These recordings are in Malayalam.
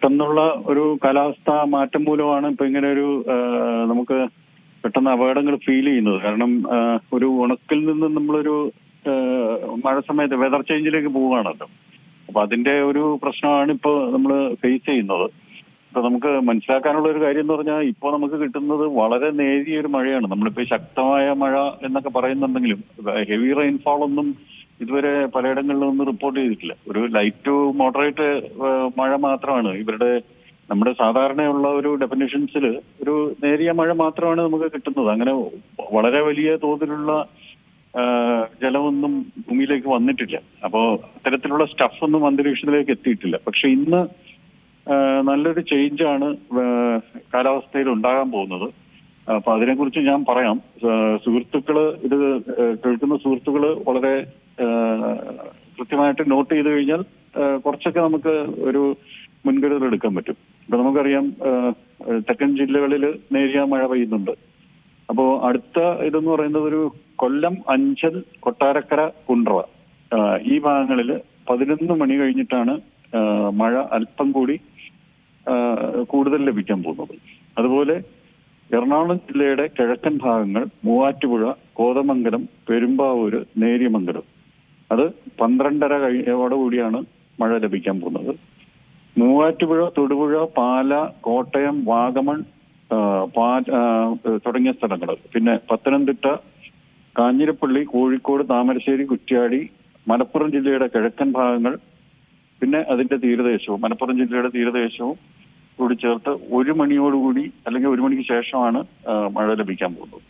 പെട്ടെന്നുള്ള ഒരു കാലാവസ്ഥ മാറ്റം മൂലമാണ് ഇപ്പൊ ഇങ്ങനെ ഒരു നമുക്ക് പെട്ടെന്ന് അപകടങ്ങൾ ഫീൽ ചെയ്യുന്നത്. കാരണം ഒരു ഉണക്കിൽ നിന്ന് നമ്മളൊരു മഴ സമയത്ത് വെതർ ചേഞ്ചിലേക്ക് പോവുകയാണല്ലോ. അപ്പൊ അതിന്റെ ഒരു പ്രശ്നമാണ് ഇപ്പൊ നമ്മൾ ഫേസ് ചെയ്യുന്നത്. ഇപ്പൊ നമുക്ക് മനസ്സിലാക്കാനുള്ള ഒരു കാര്യം എന്ന് പറഞ്ഞാൽ ഇപ്പോൾ നമുക്ക് കിട്ടുന്നത് വളരെ നേരിയ ഒരു മഴയാണ്. നമ്മളിപ്പോ ശക്തമായ മഴ എന്നൊക്കെ പറയുന്നുണ്ടെങ്കിലും ഹെവി റെയിൻഫോൾ ഒന്നും ഇതുവരെ പലയിടങ്ങളിലും ഒന്നും റിപ്പോർട്ട് ചെയ്തിട്ടില്ല. ഒരു ലൈറ്റ് ടു മോഡറേറ്റ് മഴ മാത്രമാണ് നമ്മുടെ സാധാരണയുള്ള ഒരു ഡെഫിനിഷൻസിൽ ഒരു നേരിയ മഴ മാത്രമാണ് നമുക്ക് കിട്ടുന്നത്. അങ്ങനെ വളരെ വലിയ തോതിലുള്ള ജലമൊന്നും ഭൂമിയിലേക്ക് വന്നിട്ടില്ല. അപ്പോൾ അത്തരത്തിലുള്ള സ്റ്റഫ് ഒന്നും അന്തരീക്ഷത്തിലേക്ക് എത്തിയിട്ടില്ല. പക്ഷെ ഇന്ന് നല്ലൊരു ചേഞ്ചാണ് കാലാവസ്ഥയിൽ ഉണ്ടാകാൻ പോകുന്നത്. അപ്പൊ അതിനെക്കുറിച്ച് ഞാൻ പറയാം. ഇത് കേൾക്കുന്ന സുഹൃത്തുക്കള് വളരെ കൃത്യമായിട്ട് നോട്ട് ചെയ്ത് കഴിഞ്ഞാൽ കുറച്ചൊക്കെ നമുക്ക് ഒരു മുൻകരുതൽ എടുക്കാൻ പറ്റും. ഇപ്പൊ നമുക്കറിയാം തെക്കൻ ജില്ലകളിൽ നേരിയ മഴ പെയ്യുന്നുണ്ട്. അപ്പോ അടുത്ത ഇതെന്ന് പറയുന്നത് ഒരു കൊല്ലം, അഞ്ചൽ, കൊട്ടാരക്കര, കുണ്ട്ര ഈ ഭാഗങ്ങളിൽ 11 മണി കഴിഞ്ഞിട്ടാണ് മഴ അല്പം കൂടി കൂടുതൽ ലഭിക്കാൻ പോകുന്നത്. അതുപോലെ എറണാകുളം ജില്ലയുടെ കിഴക്കൻ ഭാഗങ്ങൾ, മൂവാറ്റുപുഴ, കോതമംഗലം, പെരുമ്പാവൂര്, നേര്യമംഗലം അത് 12:30 മഴ ലഭിക്കാൻ പോകുന്നത്. മൂവാറ്റുപുഴ, തൊടുപുഴ, പാല, കോട്ടയം, വാഗമൺ തുടങ്ങിയ സ്ഥലങ്ങൾ, പിന്നെ പത്തനംതിട്ട, കാഞ്ഞിരപ്പള്ളി, കോഴിക്കോട്, താമരശ്ശേരി, കുറ്റ്യാടി, മലപ്പുറം ജില്ലയുടെ കിഴക്കൻ ഭാഗങ്ങൾ, പിന്നെ അതിന്റെ തീരദേശവും മലപ്പുറം ജില്ലയുടെ തീരദേശവും കൂടി ചേർത്ത് 1 മണിയോടുകൂടി അല്ലെങ്കിൽ 1 മണിക്ക് ശേഷമാണ് മഴ ലഭിക്കാൻ പോകുന്നത്.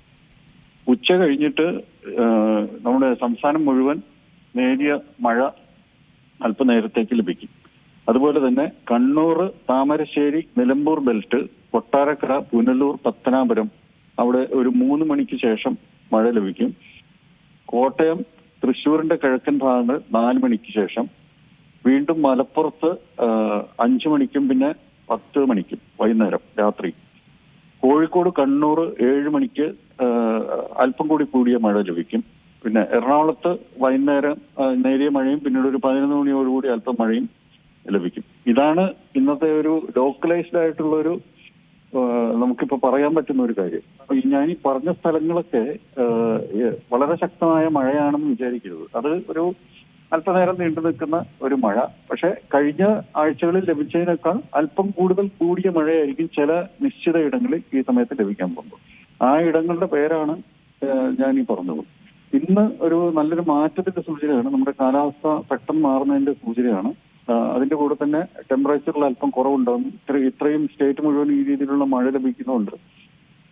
ഉച്ച കഴിഞ്ഞിട്ട് നമ്മുടെ സംസ്ഥാനം മുഴുവൻ നേരിയ മഴ അല്പനേരത്തേക്ക് ലഭിക്കും. അതുപോലെ തന്നെ കണ്ണൂർ, താമരശ്ശേരി, നിലമ്പൂർ ബെൽറ്റ്, കൊട്ടാരക്കര, പുനലൂർ, പത്തനാപുരം അവിടെ ഒരു 3 മണിക്ക് ശേഷം മഴ ലഭിക്കും. കോട്ടയം, തൃശ്ശൂരിന്റെ കിഴക്കൻ ഭാഗങ്ങൾ 4 മണിക്ക് ശേഷം, വീണ്ടും മലപ്പുറത്ത് 5 മണിക്കും പിന്നെ 10 മണിക്കും വൈകുന്നേരം രാത്രി. കോഴിക്കോട്, കണ്ണൂർ 7 മണിക്ക് അല്പം കൂടിയ മഴ ലഭിക്കും. പിന്നെ എറണാകുളത്ത് വൈകുന്നേരം നേരിയ മഴയും പിന്നീട് ഒരു 11 മണിയോടുകൂടി അല്പം മഴയും ലഭിക്കും. ഇതാണ് ഇന്നത്തെ ഒരു ലോക്കലൈസ്ഡ് ആയിട്ടുള്ള ഒരു നമുക്കിപ്പോ പറയാൻ പറ്റുന്ന ഒരു കാര്യം. അപ്പൊ ഞാൻ ഈ പറഞ്ഞ സ്ഥലങ്ങളൊക്കെ വളരെ ശക്തമായ മഴയാണെന്ന് വിചാരിക്കരുത്. അത് ഒരു അല്പനേരം നീണ്ടു നിൽക്കുന്ന ഒരു മഴ. പക്ഷെ കഴിഞ്ഞ ആഴ്ചകളിൽ ലഭിച്ചതിനേക്കാൾ അല്പം കൂടിയ മഴയായിരിക്കും ചില നിശ്ചിത ഇടങ്ങളിൽ ഈ സമയത്ത് ലഭിക്കാൻ പോകുന്നത്. ആ ഇടങ്ങളുടെ പേരാണ് ഞാൻ ഈ പറഞ്ഞത്. ഇന്ന് ഒരു നല്ലൊരു മാറ്റത്തിന്റെ സൂചനയാണ്. നമ്മുടെ കാലാവസ്ഥ പെട്ടെന്ന് മാറുന്നതിന്റെ സൂചനയാണ്. അതിന്റെ കൂടെ തന്നെ ടെമ്പറേച്ചറിൽ അല്പം കുറവുണ്ടാകും. ഇത്രയും സ്റ്റേറ്റ് മുഴുവൻ ഈ രീതിയിലുള്ള മഴ ലഭിക്കുന്നതുകൊണ്ട്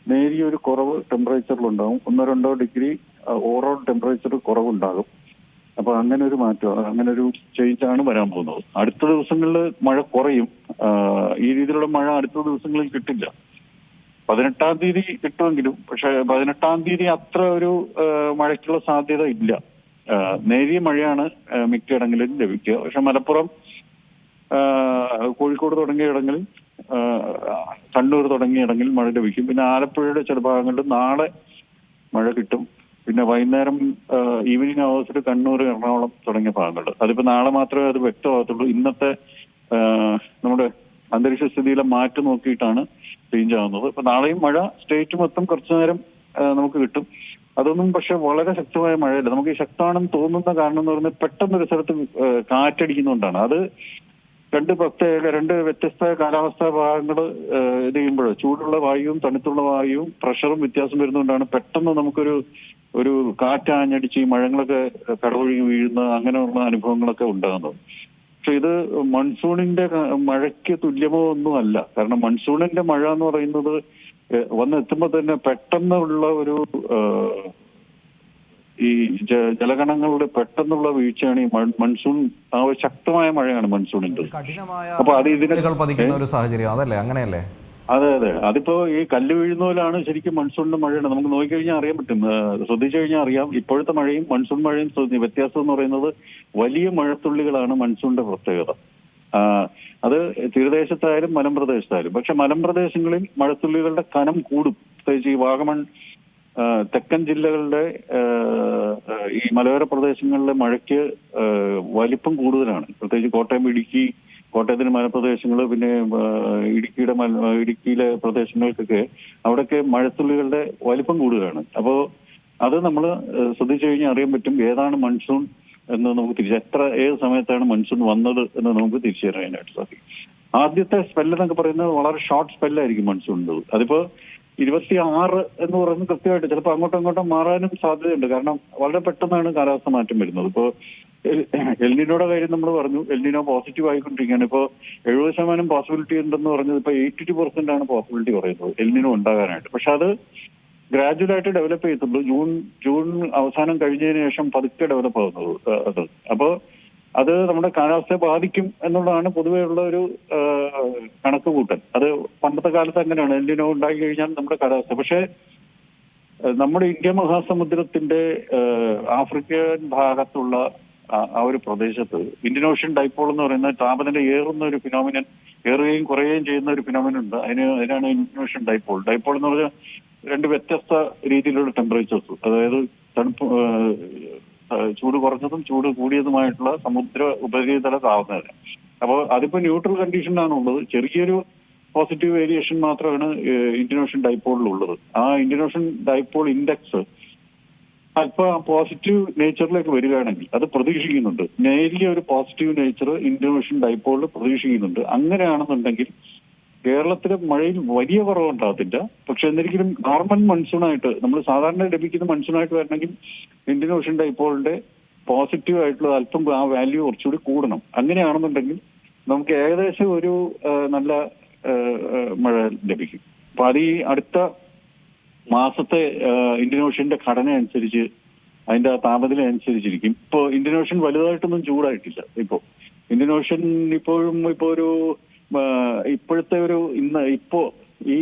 നേരിയൊരു കുറവ് ടെമ്പറേച്ചറിലുണ്ടാകും. 1-2 ഡിഗ്രി ഓവറോൾ ടെമ്പറേച്ചർ കുറവുണ്ടാകും. അപ്പൊ അങ്ങനെ ഒരു മാറ്റം, അങ്ങനെ ഒരു ചേഞ്ച് ആണ് വരാൻ പോകുന്നത്. അടുത്ത ദിവസങ്ങളിൽ മഴ കുറയും. ഈ രീതിയിലുള്ള മഴ അടുത്ത ദിവസങ്ങളിൽ കിട്ടില്ല. 18-ാം തീയതി കിട്ടുമെങ്കിലും, പക്ഷെ 18-ാം തീയതി അത്ര ഒരു മഴയ്ക്കുള്ള സാധ്യത ഇല്ല. നേരിയ മഴയാണ് മിക്കയിടങ്ങളിലും ലഭിക്കുക. പക്ഷെ മലപ്പുറം, കോഴിക്കോട് തുടങ്ങിയ ഇടങ്ങളിൽ, കണ്ണൂർ തുടങ്ങിയ ഇടങ്ങളിൽ മഴ ലഭിക്കും. പിന്നെ ആലപ്പുഴയുടെ ചില ഭാഗങ്ങളിൽ നാളെ മഴ കിട്ടും. പിന്നെ വൈകുന്നേരം ഈവനിങ് അവേഴ്സിൽ കണ്ണൂർ, എറണാകുളം തുടങ്ങിയ ഭാഗങ്ങൾ. അതിപ്പോ നാളെ മാത്രമേ അത് വ്യക്തമാകത്തുള്ളൂ. ഇന്നത്തെ നമ്മുടെ അന്തരീക്ഷ സ്ഥിതിയിലെ മാറ്റം നോക്കിയിട്ടാണ് ചേഞ്ച് ആവുന്നത്. ഇപ്പൊ നാളെയും മഴ സ്റ്റേറ്റ് മൊത്തം കുറച്ചു നേരം നമുക്ക് കിട്ടും. അതൊന്നും പക്ഷെ വളരെ ശക്തമായ മഴയല്ല. നമുക്ക് ഈ ശക്തമാണെന്ന് തോന്നുന്ന കാരണം എന്ന് പറയുന്നത് പെട്ടെന്നൊരു സ്ഥലത്ത് കാറ്റടിക്കുന്നതുകൊണ്ടാണ്. അത് രണ്ട് വ്യത്യസ്ത കാലാവസ്ഥാ ഭാഗങ്ങൾ ഇത് ചെയ്യുമ്പോൾ ചൂടുള്ള വായുവും തണുത്തുള്ള വായുവും പ്രഷറും വ്യത്യാസം വരുന്നതുകൊണ്ടാണ് പെട്ടെന്ന് നമുക്കൊരു കാറ്റാഞ്ഞടിച്ച് ഈ മഴകളൊക്കെ കടവൊഴുകി വീഴുന്ന അങ്ങനെയുള്ള അനുഭവങ്ങളൊക്കെ ഉണ്ടാകുന്നത്. പക്ഷെ ഇത് മൺസൂണിന്റെ മഴയ്ക്ക് തുല്യമോ ഒന്നും അല്ല. കാരണം മൺസൂണിന്റെ മഴ എന്ന് പറയുന്നത് വന്നെത്തുമ്പോൾ തന്നെ പെട്ടെന്നുള്ള ഒരു ഈ ജലഗണങ്ങളുടെ പെട്ടെന്നുള്ള വീഴ്ചയാണ് ഈ മൺസൂൺ. ശക്തമായ മഴയാണ് മൺസൂണിന്റെ. അപ്പൊ അത് പതിക്കുന്ന ഒരു സാഹചര്യം അതല്ലേ? അങ്ങനെയല്ലേ? അതെ. അതിപ്പോ ഈ കല്ല് വീഴുന്ന പോലാണ് ശരിക്കും മൺസൂണിന്റെ മഴയാണ്. നമുക്ക് നോക്കിക്കഴിഞ്ഞാൽ അറിയാൻ പറ്റും, ശ്രദ്ധിച്ചു കഴിഞ്ഞാൽ അറിയാം. ഇപ്പോഴത്തെ മഴയും മൺസൂൺ മഴയും വ്യത്യാസം എന്ന് പറയുന്നത് വലിയ മഴത്തുള്ളികളാണ് മൺസൂണിന്റെ പ്രത്യേകത. അത് തീരദേശത്തായാലും മലമ്പ്രദേശത്തായാലും. പക്ഷെ മലമ്പ്രദേശങ്ങളിൽ മഴത്തുള്ളികളുടെ കനം കൂടും. പ്രത്യേകിച്ച് ഈ വാഗമൺ, തെക്കൻ ജില്ലകളുടെ ഈ മലയോര പ്രദേശങ്ങളിലെ മഴയ്ക്ക് വലിപ്പം കൂടുതലാണ്. പ്രത്യേകിച്ച് കോട്ടയം, ഇടുക്കി, കോട്ടയത്തിന് മലപ്രദേശങ്ങൾ, പിന്നെ ഇടുക്കിയിലെ പ്രദേശങ്ങൾക്കൊക്കെ അവിടെയൊക്കെ മഴത്തുള്ളികളുടെ വലിപ്പം കൂടുതലാണ്. അപ്പോൾ അത് നമ്മൾ ശ്രദ്ധിച്ചു കഴിഞ്ഞാൽ അറിയാൻ പറ്റും ഏതാണ് മൺസൂൺ എന്ന് നമുക്ക് ഏത് സമയത്താണ് മൺസൂൺ വന്നത് എന്ന് നമുക്ക് തിരിച്ചറിയാനായിട്ട് സാധിക്കും. ആദ്യത്തെ സ്പെല്ല് എന്നൊക്കെ പറയുന്നത് വളരെ ഷോർട്ട് സ്പെല്ലായിരിക്കും മൺസൂണിൻ്റെത്. അതിപ്പോ 26 എന്ന് പറയുന്നത് കൃത്യമായിട്ട് ചിലപ്പോൾ അങ്ങോട്ടും ഇങ്ങോട്ടും മാറാനും സാധ്യതയുണ്ട്. കാരണം വളരെ പെട്ടെന്നാണ് കാലാവസ്ഥ മാറ്റം വരുന്നത്. ഇപ്പോൾ എൽനിനോയുടെ കാര്യം നമ്മൾ പറഞ്ഞു, എൽനിനോ പോസിറ്റീവ് ആയിക്കൊണ്ടിരിക്കുകയാണ്. ഇപ്പോൾ 70% പോസിബിലിറ്റി ഉണ്ടെന്ന് പറഞ്ഞത് ഇപ്പോൾ 82% ആണ് പോസിബിലിറ്റി പറയുന്നത് എൽനിനോ ഉണ്ടാകാനായിട്ട്. പക്ഷെ അത് ഗ്രാജുവലായിട്ട് ഡെവലപ്പ് ചെയ്തിട്ടുള്ളൂ. ജൂൺ അവസാനം കഴിഞ്ഞതിന് ശേഷം പതുക്കെ ഡെവലപ്പ് ആവുന്നത് അത്. അപ്പോൾ അത് നമ്മുടെ കാലാവസ്ഥയെ ബാധിക്കും എന്നുള്ളതാണ് പൊതുവെയുള്ള ഒരു കണക്ക് കൂട്ടൽ. അത് പണ്ടത്തെ കാലത്ത് അങ്ങനെയാണ്, എൽനിനോ ഉണ്ടാക്കി കഴിഞ്ഞാൽ നമ്മുടെ കാലാവസ്ഥ. പക്ഷേ നമ്മുടെ ഇന്ത്യ മഹാസമുദ്രത്തിന്റെ ആഫ്രിക്കൻ ഭാഗത്തുള്ള ആ ഒരു പ്രദേശത്ത് ഇന്ത്യൻ ഓഷ്യൻ ഡൈപോൾ എന്ന് പറയുന്ന താപനില ഏറുന്ന ഒരു ഫിനോമിനൻ, ഏറുകയും കുറയുകയും ചെയ്യുന്ന ഒരു ഫിനോമിനൻ ഉണ്ട്. അതിനാണ് ഇന്ത്യൻ ഓഷ്യൻ ഡൈപോൾ. ഡൈപോൾ എന്ന് പറഞ്ഞാൽ രണ്ട് വ്യത്യസ്ത രീതിയിലുള്ള ടെമ്പറേച്ചേഴ്സ്, അതായത് തണുപ്പ്, ചൂട് കുറഞ്ഞതും ചൂട് കൂടിയതുമായിട്ടുള്ള സമുദ്ര ഉപരിതല താപനില. അപ്പോൾ അതിപ്പോ ന്യൂട്രൽ കണ്ടീഷനിലാണ് ഉള്ളത്. ചെറിയൊരു പോസിറ്റീവ് വേരിയേഷൻ മാത്രമാണ് ഇന്ത്യൻ ഓഷ്യൻ ഡൈപോളിലുള്ളത്. ആ ഇന്ത്യൻ ഓഷ്യൻ ഡൈപോൾ ഇൻഡെക്സ് അല്പം പോസിറ്റീവ് നേച്ചറിലേക്ക് വരികയാണെങ്കിൽ അത് പ്രതീക്ഷിക്കുന്നുണ്ട്. നേരിയ ഒരു പോസിറ്റീവ് നേച്ചർ ഇന്ത്യൻ ഓഷ്യൻ ഡൈപോളിൽ പ്രതീക്ഷിക്കുന്നുണ്ട്. അങ്ങനെയാണെന്നുണ്ടെങ്കിൽ കേരളത്തിലെ മഴയിൽ വലിയ കുറവുണ്ടാകത്തില്ല. പക്ഷെ എന്നിരിക്കലും നോർമൽ മൺസൂണായിട്ട് നമ്മൾ സാധാരണ ലഭിക്കുന്ന മൺസൂണായിട്ട് വരണമെങ്കിൽ ഇന്ത്യൻ ഓഷ്യൻ ഡൈപോളിന്റെ പോസിറ്റീവ് ആയിട്ടുള്ള അല്പം ആ വാല്യൂ കുറച്ചുകൂടി കൂടണം. അങ്ങനെയാണെന്നുണ്ടെങ്കിൽ നമുക്ക് ഏകദേശം ഒരു നല്ല മഴ ലഭിക്കും. അപ്പൊ അത് ഈ അടുത്ത മാസത്തെ ഇന്ത്യൻ ഓഷ്യന്റെ ഘടന അനുസരിച്ച് അതിന്റെ താപനില അനുസരിച്ചിരിക്കും. ഇപ്പോ ഇന്ത്യൻ ഓഷ്യൻ വലുതായിട്ടൊന്നും ചൂടായിട്ടില്ല. ഇപ്പോ ഇന്ത്യൻ ഓഷ്യൻ ഇപ്പോ ഒരു ഇപ്പോഴത്തെ ഒരു ഇപ്പോ ഈ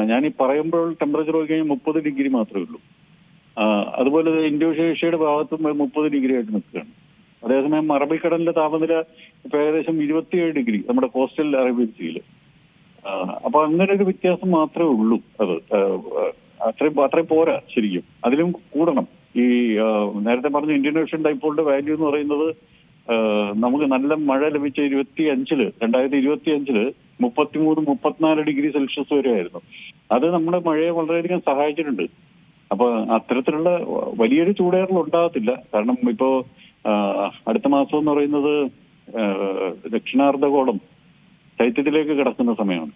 ഞാനീ പറയുമ്പോൾ ടെമ്പറേച്ചർ നോക്കി കഴിഞ്ഞാൽ 30 ഡിഗ്രി മാത്രമേ ഉള്ളൂ. അതുപോലെ ഇന്തോനേഷ്യയുടെ ഭാഗത്തും 30 ഡിഗ്രി ആയിട്ട് നിൽക്കുകയാണ്. അതേസമയം അറബിക്കടലിന്റെ താപനില ഇപ്പൊ ഏകദേശം 27 ഡിഗ്രി നമ്മുടെ കോസ്റ്റൽ അറേബ്യൻ സീയിൽ. അപ്പൊ അങ്ങനെ ഒരു വ്യത്യാസം മാത്രമേ ഉള്ളൂ. അത് അത്രയും പോരാ ശരിക്കും, അതിലും കൂടണം. ഈ നേരത്തെ പറഞ്ഞ ഇന്ത്യൻ ഓഷ്യൻ ഡൈപോളിന്റെ വാല്യൂ എന്ന് പറയുന്നത് നമുക്ക് നല്ല മഴ ലഭിച്ച 2025 33-34 ഡിഗ്രി സെൽഷ്യസ് വരെ ആയിരുന്നു. അത് നമ്മുടെ മഴയെ വളരെയധികം സഹായിച്ചിട്ടുണ്ട്. അപ്പൊ അത്തരത്തിലുള്ള വലിയൊരു ചൂടേറൽ ഉണ്ടാകത്തില്ല. കാരണം ഇപ്പോ അടുത്ത മാസം എന്ന് പറയുന്നത് ദക്ഷിണാർദ്ധഗോളം ശൈത്യത്തിലേക്ക് കിടക്കുന്ന സമയമാണ്.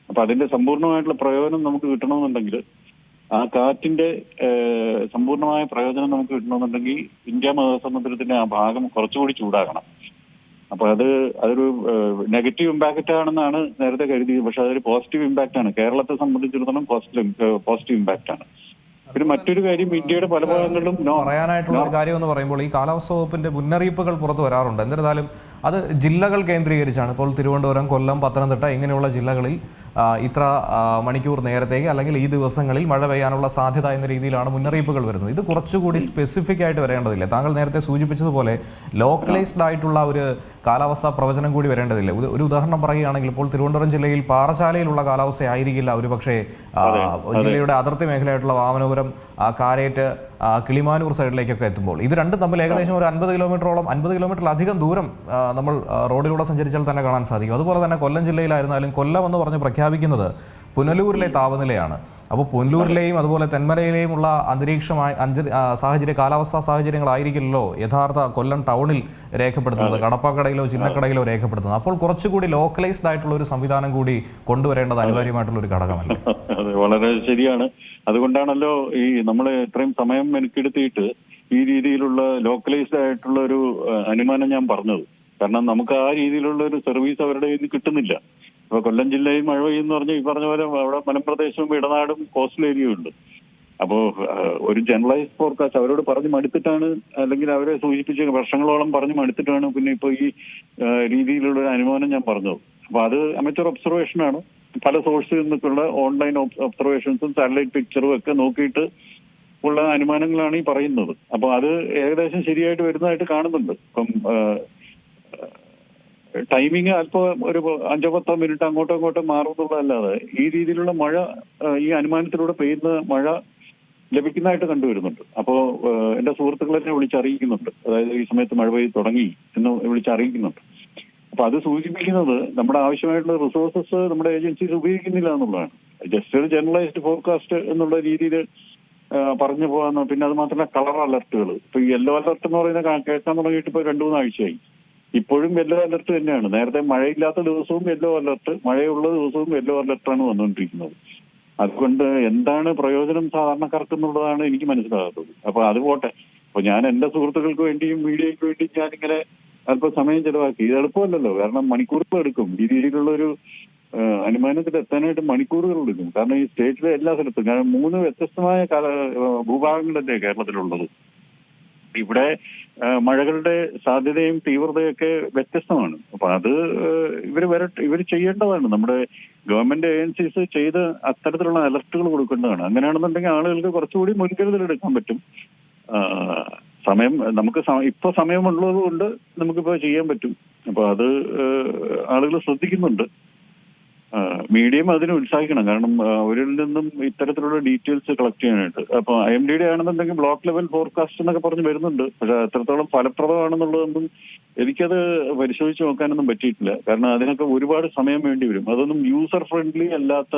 അപ്പൊ അതിന്റെ സമ്പൂർണ്ണമായിട്ടുള്ള പ്രയോജനം നമുക്ക് കിട്ടണമെന്നുണ്ടെങ്കിൽ, ആ കാറ്റിന്റെ സമ്പൂർണമായ പ്രയോജനം നമുക്ക് കിട്ടണമെന്നുണ്ടെങ്കിൽ ഇന്ത്യ മഹാസമുദ്രത്തിന്റെ ആ ഭാഗം കുറച്ചുകൂടി ചൂടാകണം. അപ്പൊ അതൊരു നെഗറ്റീവ് ഇമ്പാക്റ്റ് ആണെന്നാണ് നേരത്തെ കരുതിയത്. പക്ഷെ അതൊരു പോസിറ്റീവ് ഇമ്പാക്റ്റ് ആണ്. കേരളത്തെ സംബന്ധിച്ചിടത്തോളം പോസിറ്റീവ് ഇമ്പാക്റ്റ് ആണ്. പിന്നെ മറ്റൊരു കാര്യം, ഇന്ത്യയുടെ പല ഭാഗങ്ങളിലും പറയാനായിട്ടുള്ള ഒരു കാര്യം എന്ന് പറയുമ്പോൾ ഈ കാലാവസ്ഥ വകുപ്പിന്റെ മുന്നറിയിപ്പുകൾ പുറത്തു വരാറുണ്ട്. എന്നിരുന്നാലും അത് ജില്ലകൾ കേന്ദ്രീകരിച്ചാണ്. ഇപ്പോൾ തിരുവനന്തപുരം, കൊല്ലം, പത്തനംതിട്ട ഇങ്ങനെയുള്ള ജില്ലകളിൽ ഇത്ര മണിക്കൂർ നേരത്തേക്ക് അല്ലെങ്കിൽ ഈ ദിവസങ്ങളിൽ മഴ പെയ്യാനുള്ള സാധ്യത എന്ന രീതിയിലാണ് മുന്നറിയിപ്പുകൾ വരുന്നത്. ഇത് കുറച്ചുകൂടി സ്പെസിഫിക് ആയിട്ട് വരേണ്ടതില്ല? താങ്കൾ നേരത്തെ സൂചിപ്പിച്ചതുപോലെ ലോക്കലൈസ്ഡ് ആയിട്ടുള്ള ഒരു കാലാവസ്ഥാ പ്രവചനം കൂടി വരേണ്ടതില്ല? ഒരു ഉദാഹരണം പറയുകയാണെങ്കിൽ, ഇപ്പോൾ തിരുവനന്തപുരം ജില്ലയിൽ പാറശാലയിലുള്ള കാലാവസ്ഥ ആയിരിക്കില്ല ഒരു പക്ഷേ ജില്ലയുടെ അതിർത്തി മേഖലയായിട്ടുള്ള വാമനപുരം, കാരേറ്റ്, കിളിമാനൂർ സൈഡിലേക്കൊക്കെ എത്തുമ്പോൾ. ഇത് രണ്ടും തമ്മിൽ ഏകദേശം ഒരു 50 കിലോമീറ്ററിലധികം ദൂരം നമ്മൾ റോഡിലൂടെ സഞ്ചരിച്ചാൽ തന്നെ കാണാൻ സാധിക്കും. അതുപോലെ തന്നെ കൊല്ലം ജില്ലയിലായിരുന്നാലും കൊല്ലം എന്ന് പറഞ്ഞ് പ്രഖ്യാപിക്കുന്നത് പുനലൂരിലെ താപനിലയാണ്. അപ്പോൾ പുനലൂരിലെയും അതുപോലെ തെന്മലയിലെയും ഉള്ള കാലാവസ്ഥാ സാഹചര്യങ്ങളായിരിക്കില്ലല്ലോ യഥാർത്ഥ കൊല്ലം ടൗണിൽ രേഖപ്പെടുത്തുന്നത്, കടപ്പാക്കടയിലോ ചിന്നക്കടയിലോ രേഖപ്പെടുത്തുന്നത്. അപ്പോൾ കുറച്ചുകൂടി ലോക്കലൈസ്ഡ് ആയിട്ടുള്ള ഒരു സംവിധാനം കൂടി കൊണ്ടുവരേണ്ടത് അനിവാര്യമായിട്ടുള്ള ഒരു ഘടകമല്ല? അതെ, വളരെ ശരിയാണ്. അതുകൊണ്ടാണല്ലോ ഈ നമ്മൾ ഇത്രയും സമയം മെനക്കെടുത്തിയിട്ട് ഈ രീതിയിലുള്ള ലോക്കലൈസ്ഡ് ആയിട്ടുള്ള ഒരു അനുമാനം ഞാൻ പറഞ്ഞത്. കാരണം നമുക്ക് ആ രീതിയിലുള്ള ഒരു സർവീസ് അവരുടെ കയ്യിൽ നിന്ന് കിട്ടുന്നില്ല. ഇപ്പൊ കൊല്ലം ജില്ലയിൽ മഴ പെയ്യുമെന്ന് പറഞ്ഞാൽ ഈ പറഞ്ഞ പോലെ അവിടെ മലമ്പ്രദേശവും ഇടനാടും കോസ്റ്റൽ ഏരിയയും ഉണ്ട്. അപ്പോ ഒരു ജനറലൈസ്ഡ് ഫോർകാസ്റ്റ് അവരോട് പറഞ്ഞു മടുത്തിട്ടാണ്, അല്ലെങ്കിൽ അവരെ സൂചിപ്പിച്ച് വർഷങ്ങളോളം പറഞ്ഞു മടുത്തിട്ടാണ് പിന്നെ ഇപ്പൊ ഈ രീതിയിലുള്ള ഒരു അനുമാനം ഞാൻ പറഞ്ഞത്. അപ്പൊ അത് അമച്വർ ഒബ്സർവേഷൻ ആണ്. പല സോഴ്സിൽ നിന്നൊക്കെയുള്ള ഓൺലൈൻ ഒബ്സർവേഷൻസും സാറ്റലൈറ്റ് പിക്ചറും ഒക്കെ നോക്കിയിട്ട് ഉള്ള അനുമാനങ്ങളാണ് ഈ പറയുന്നത്. അപ്പൊ അത് ഏകദേശം ശരിയായിട്ട് വരുന്നതായിട്ട് കാണുന്നുണ്ട്. ഇപ്പം ടൈമിങ് അല്പം ഒരു 5-10 മിനിറ്റ് അങ്ങോട്ടോ ഇങ്ങോട്ടോ മാറുന്നുള്ളതല്ലാതെ ഈ രീതിയിലുള്ള മഴ ഈ അനുമാനത്തിലൂടെ പെയ്യുന്ന മഴ ലഭിക്കുന്നതായിട്ട് കണ്ടുവരുന്നുണ്ട്. അപ്പോ എന്റെ സുഹൃത്തുക്കളെന്നെ വിളിച്ചറിയിക്കുന്നുണ്ട്. അതായത് ഈ സമയത്ത് മഴ പെയ്ത് തുടങ്ങി എന്ന് വിളിച്ചറിയിക്കുന്നുണ്ട്. അപ്പൊ അത് സൂചിപ്പിക്കുന്നത് നമ്മുടെ ആവശ്യമായിട്ടുള്ള റിസോഴ്സസ് നമ്മുടെ ഏജൻസീസ് ഉപയോഗിക്കുന്നില്ല എന്നുള്ളതാണ്. ജസ്റ്റ് ഒരു ജനറലൈസ്ഡ് ഫോർകാസ്റ്റ് എന്നുള്ള രീതിയിൽ പറഞ്ഞു പോകാന്ന്. പിന്നെ അത് മാത്രമല്ല കളർ അലർട്ടുകൾ. ഇപ്പൊ ഈ യെല്ലോ അലർട്ട് എന്ന് പറയുന്നത് കേൾക്കാൻ തുടങ്ങിയിട്ട് ഇപ്പൊ 2-3 ആഴ്ചയായി. ഇപ്പോഴും യെല്ലോ അലർട്ട് തന്നെയാണ്. നേരത്തെ മഴയില്ലാത്ത ദിവസവും യെല്ലോ അലർട്ട്, മഴയുള്ള ദിവസവും യെല്ലോ അലർട്ടാണ് വന്നുകൊണ്ടിരിക്കുന്നത്. അതുകൊണ്ട് എന്താണ് പ്രയോജനം സാധാരണക്കാർക്ക് എന്നുള്ളതാണ് എനിക്ക് മനസ്സിലാകാത്തത്. അപ്പൊ അത് പോട്ടെ. അപ്പൊ ഞാൻ എന്റെ സുഹൃത്തുക്കൾക്ക് വേണ്ടിയും മീഡിയയ്ക്ക് വേണ്ടിയും ഞാനിങ്ങനെ അല്പം സമയം ചെലവാക്കി. ഇത് എളുപ്പമല്ലല്ലോ, കാരണം മണിക്കൂറുകൾ എടുക്കും. ഈ രീതിയിലുള്ള ഒരു അനുമാനത്തിൽ എത്താനായിട്ട് മണിക്കൂറുകൾ എടുക്കും. കാരണം ഈ സ്റ്റേറ്റിലെ എല്ലാ സ്ഥലത്തും, കാരണം 3 വ്യത്യസ്തമായ ഭൂഭാഗങ്ങളല്ലേ കേരളത്തിലുള്ളത്. ഇവിടെ മഴകളുടെ സാധ്യതയും തീവ്രതയൊക്കെ വ്യത്യസ്തമാണ്. അപ്പൊ അത് ഇവർ ചെയ്യേണ്ടതാണ്. നമ്മുടെ ഗവൺമെന്റ് ഏജൻസീസ് ചെയ്ത് അത്തരത്തിലുള്ള അലർട്ടുകൾ കൊടുക്കേണ്ടതാണ്. അങ്ങനെയാണെന്നുണ്ടെങ്കിൽ ആളുകൾക്ക് കുറച്ചുകൂടി മുൻകരുതൽ എടുക്കാൻ പറ്റും. നമുക്ക് ഇപ്പൊ സമയമുള്ളത് കൊണ്ട് നമുക്കിപ്പോ ചെയ്യാൻ പറ്റും. അപ്പൊ അത് ആളുകൾ ശ്രദ്ധിക്കുന്നുണ്ട്. മീഡിയം അതിനെ ഉത്സാഹിക്കണം. കാരണം അവരിൽ നിന്നും ഇത്തരത്തിലുള്ള ഡീറ്റെയിൽസ് കളക്ട് ചെയ്യാനായിട്ട്. അപ്പൊ IMDയുടെ ആണെന്നുണ്ടെങ്കിൽ ബ്ലോക്ക് ലെവൽ ഫോർകാസ്റ്റ് എന്നൊക്കെ പറഞ്ഞ് വരുന്നുണ്ട്. പക്ഷെ എത്രത്തോളം ഫലപ്രദമാണെന്നുള്ളതൊന്നും എനിക്കത് പരിശോധിച്ച് നോക്കാനൊന്നും പറ്റിയിട്ടില്ല. കാരണം അതിനൊക്കെ ഒരുപാട് സമയം വേണ്ടി വരും. അതൊന്നും യൂസർ ഫ്രണ്ട്ലി അല്ലാത്ത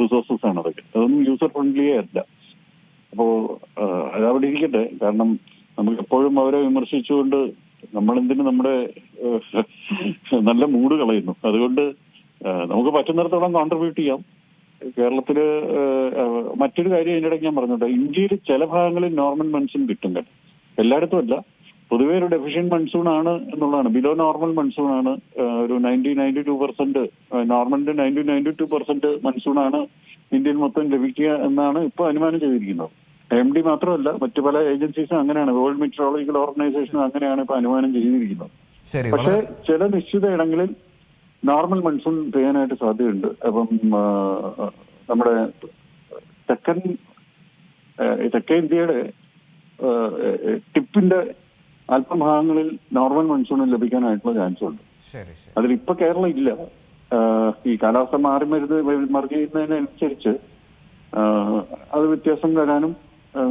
റിസോഴ്സസ് ആണ് അതൊക്കെ. അതൊന്നും യൂസർ ഫ്രണ്ട്ലിയേ അല്ല. അപ്പോ അതവിടെ ഇരിക്കട്ടെ. കാരണം നമുക്ക് എപ്പോഴും അവരെ വിമർശിച്ചുകൊണ്ട് നമ്മളെന്തിനും നമ്മുടെ നല്ല മൂഡ് കളയുന്നു. അതുകൊണ്ട് നമുക്ക് പറ്റുന്നിടത്തോളം കോൺട്രിബ്യൂട്ട് ചെയ്യാം. കേരളത്തില് മറ്റൊരു കാര്യം അതിനിടയ്ക്ക് ഞാൻ പറഞ്ഞോട്ടെ, ഇന്ത്യയിൽ ചില ഭാഗങ്ങളിൽ നോർമൽ മൺസൂൺ കിട്ടും കേട്ടോ. എല്ലായിടത്തും അല്ല. പൊതുവേ ഒരു ഡെഫിഷ്യന്റ് മൺസൂൺ ആണ് എന്നുള്ളതാണ്. ബിലോ നോർമൽ മൺസൂൺ ആണ്. ഒരു 90-92% നോർമലിന്റെ 90-92% മൺസൂൺ ആണ് ഇന്ത്യയിൽ മൊത്തം ലഭിക്കുക എന്നാണ് ഇപ്പൊ അനുമാനം ചെയ്തിരിക്കുന്നത്. IMD മാത്രമല്ല, മറ്റു പല ഏജൻസീസും അങ്ങനെയാണ്. വേൾഡ് മെറ്ററോളജിക്കൽ ഓർഗനൈസേഷനും അങ്ങനെയാണ് ഇപ്പൊ അനുമാനം ചെയ്തിരിക്കുന്നത്. പക്ഷെ ചില നിശ്ചിത ഇടങ്ങളിൽ നോർമൽ മൺസൂൺ പെയ്യാനായിട്ട് സാധ്യതയുണ്ട്. അപ്പം നമ്മുടെ തെക്കേ ഇന്ത്യയുടെ ടിപ്പിന്റെ അല്പം ഭാഗങ്ങളിൽ നോർമൽ മൺസൂൺ ലഭിക്കാനായിട്ടുള്ള ചാൻസ് ഉണ്ട്. അതിലിപ്പോ കേരളം ഇല്ല. ഈ കാലാവസ്ഥ മാറി ചെയ്യുന്നതിനനുസരിച്ച് അത് വ്യത്യാസം വരാനും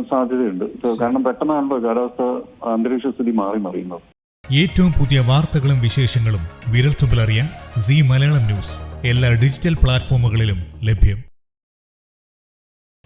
സാധ്യതയുണ്ട്. കാരണം പെട്ടെന്നാണല്ലോ കാലാവസ്ഥ അന്തരീക്ഷ സ്ഥിതി മറിയുന്നത്. ഏറ്റവും പുതിയ വാർത്തകളും വിശേഷങ്ങളും വിരൽത്തുമ്പിലറിയാൻ സീ മലയാളം ന്യൂസ് എല്ലാ ഡിജിറ്റൽ പ്ലാറ്റ്ഫോമുകളിലും ലഭ്യം.